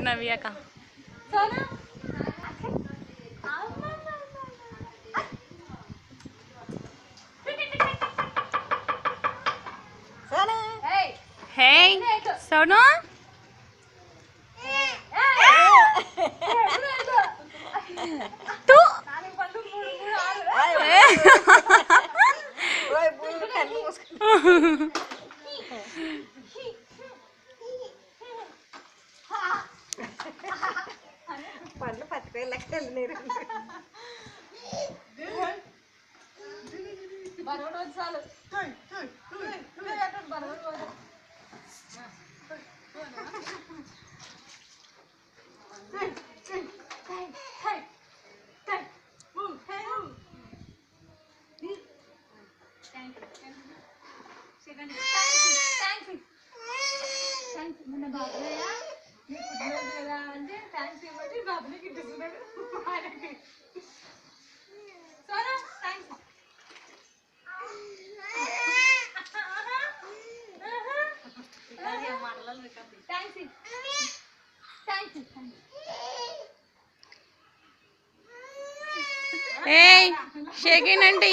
నవ్యాక హే సోను పండ్లు పట్టుకొని లెక్క వెళ్ళినారు మన బాబుయ్య కదా అంటే థ్యాంక్స్ ఇవ్వండి బాబుకి ఇస్తున్నాడు సోనా థ్యాంక్స్ ఏయ్ షేకింగ్ అంటే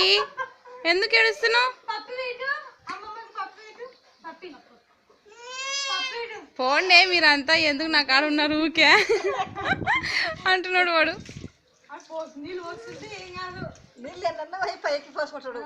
ఎందుకు ఏడుస్తున్నావు పోండే మీరంతా ఎందుకు నా కాడ ఉన్నారు ఊకే అంటున్నాడు వాడు నీళ్ళు ఎన్న పైకి పోసుకుంటాడు